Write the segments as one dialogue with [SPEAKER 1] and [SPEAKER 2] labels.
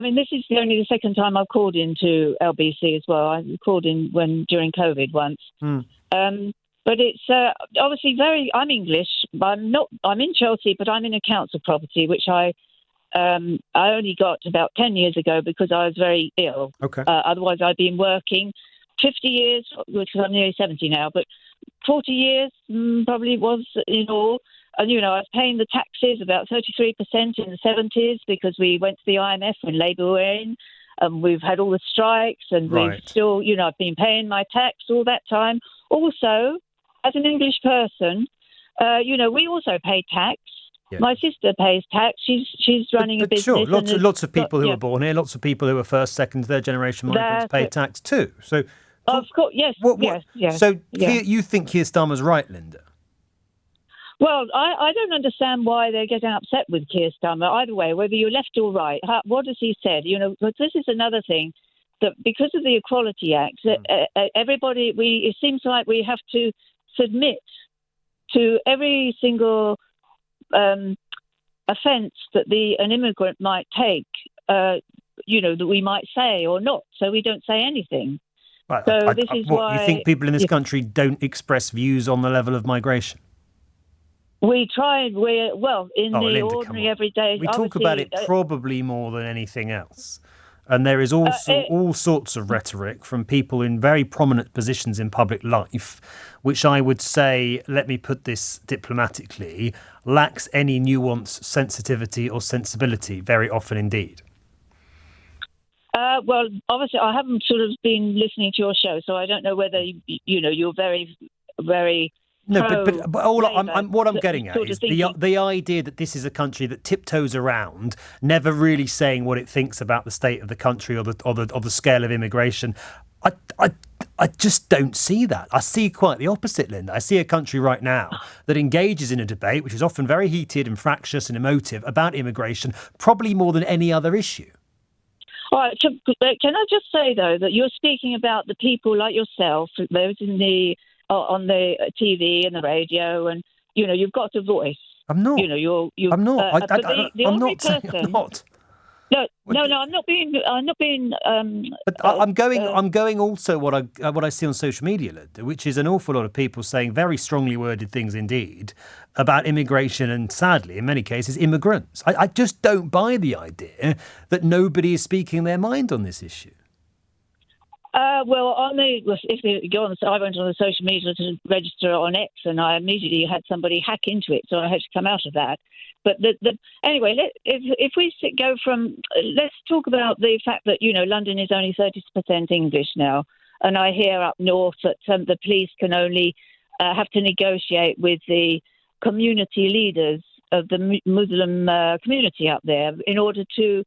[SPEAKER 1] mean, this is only the second time I've called into LBC as well. I called in during COVID once. But it's obviously I'm English. I'm in Chelsea, but I'm in a council property, which I only got about 10 years ago because I was very ill.
[SPEAKER 2] Okay.
[SPEAKER 1] Otherwise, I'd been working 50 years, because I'm nearly 70 now, but 40 years probably was in all. And, I was paying the taxes about 33% in the 70s because we went to the IMF when Labour were in. We've had all the strikes and we've still, I've been paying my tax all that time. Also, as an English person, we also pay tax. Yeah. My sister pays tax. She's running a business.
[SPEAKER 2] Sure, lots of people who are born here, lots of people who are first, second, third generation migrants pay tax too. So,
[SPEAKER 1] of course, yes. Yes.
[SPEAKER 2] So you think Keir Starmer's right, Linda?
[SPEAKER 1] Well, I don't understand why they're getting upset with Keir Starmer. Either way, whether you're left or right, what has he said? But this is another thing, that because of the Equality Act, everybody, it seems like we have to submit to every single offence that an immigrant might take, that we might say or not, so we don't say anything.
[SPEAKER 2] Right.
[SPEAKER 1] So this is why
[SPEAKER 2] you think people in this country don't express views on the level of migration?
[SPEAKER 1] We tried. Linda, ordinary everyday.
[SPEAKER 2] We talk about it probably more than anything else. And there is all sorts of rhetoric from people in very prominent positions in public life, which I would say, let me put this diplomatically, lacks any nuance, sensitivity or sensibility, very often indeed.
[SPEAKER 1] Well, obviously, I haven't sort of been listening to your show, so I don't know whether, you're very, very...
[SPEAKER 2] No, but what I'm getting at is the idea that this is a country that tiptoes around, never really saying what it thinks about the state of the country or the scale of immigration. I just don't see that. I see quite the opposite, Linda. I see a country right now that engages in a debate, which is often very heated and fractious and emotive, about immigration, probably more than any other issue.
[SPEAKER 1] All right. Can I just say, though, that you're speaking about the people like yourself, those on the TV and the radio, and you've got a voice.
[SPEAKER 2] I'm not.
[SPEAKER 1] I'm
[SPEAKER 2] not. I'm not saying I'm not.
[SPEAKER 1] No, I'm not being.
[SPEAKER 2] But I'm going also what I see on social media, Linda, which is an awful lot of people saying very strongly worded things indeed about immigration and, sadly, in many cases, immigrants. I just don't buy the idea that nobody is speaking their mind on this issue.
[SPEAKER 1] If you go on, I went on the social media to register on X, and I immediately had somebody hack into it, so I had to come out of that. But anyway, if we go from, let's talk about the fact that London is only 30% English now, and I hear up north that the police can only have to negotiate with the community leaders of the Muslim community up there in order to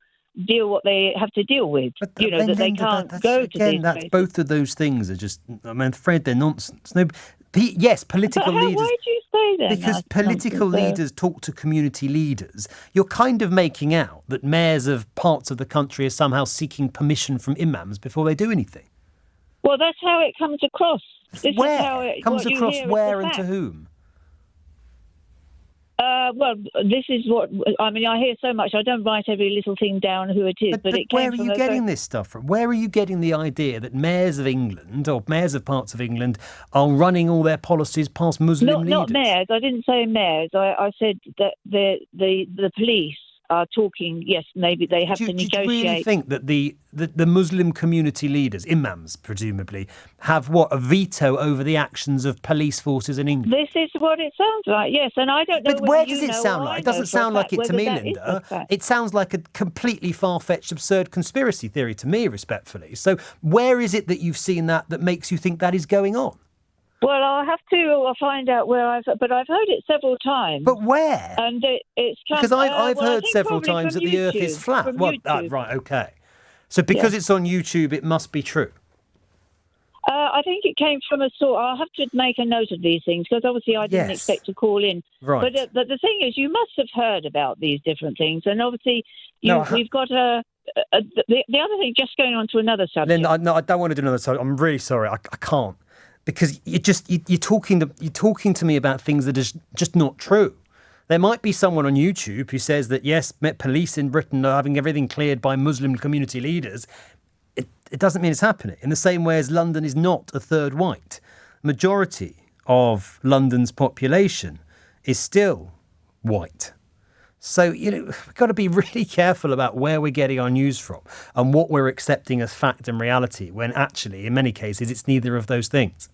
[SPEAKER 1] deal what they have to deal with.
[SPEAKER 2] But
[SPEAKER 1] that they can't go to these places.
[SPEAKER 2] Both of those things are just, I'm afraid they're nonsense. No, yes, political leaders.
[SPEAKER 1] Why do you say that?
[SPEAKER 2] Because political leaders talk to community leaders. You're kind of making out that mayors of parts of the country are somehow seeking permission from imams before they do anything.
[SPEAKER 1] Well, that's how it comes across.
[SPEAKER 2] Comes across where and to whom?
[SPEAKER 1] This is what I mean. I hear so much. I don't write every little thing down who it is. But
[SPEAKER 2] where are you getting this stuff from? Where are you getting the idea that mayors of England or mayors of parts of England are running all their policies past Muslim leaders? Not
[SPEAKER 1] mayors. I didn't say mayors. I said that the police are talking. Yes, maybe they have to negotiate.
[SPEAKER 2] Do you really think that the Muslim community leaders, imams presumably, have a veto over the actions of police forces in England?
[SPEAKER 1] This is what it sounds like, yes. And I don't know.
[SPEAKER 2] But where does it sound like? It doesn't sound like it to me, Linda. It sounds like a completely far-fetched, absurd conspiracy theory to me, respectfully. So where is it that you've seen that makes you think that is going on?
[SPEAKER 1] Well, I'll have to find out where but I've heard it several times.
[SPEAKER 2] But where?
[SPEAKER 1] And it's
[SPEAKER 2] because I've heard several times that the Earth is flat. Well, right, okay. So because it's on YouTube, it must be true.
[SPEAKER 1] I think it came from a source. I'll have to make a note of these things because obviously I didn't expect to call in.
[SPEAKER 2] Right.
[SPEAKER 1] But the thing is, you must have heard about these different things, and obviously we've got the other thing. Just going on to another subject.
[SPEAKER 2] Linda, I don't want to do another subject. I'm really sorry. I can't. Because you're talking to me about things that are just not true. There might be someone on YouTube who says that, yes, police in Britain are having everything cleared by Muslim community leaders. It doesn't mean it's happening. In the same way as London is not a third white. Majority of London's population is still white. So, we've got to be really careful about where we're getting our news from and what we're accepting as fact and reality, when actually, in many cases, it's neither of those things.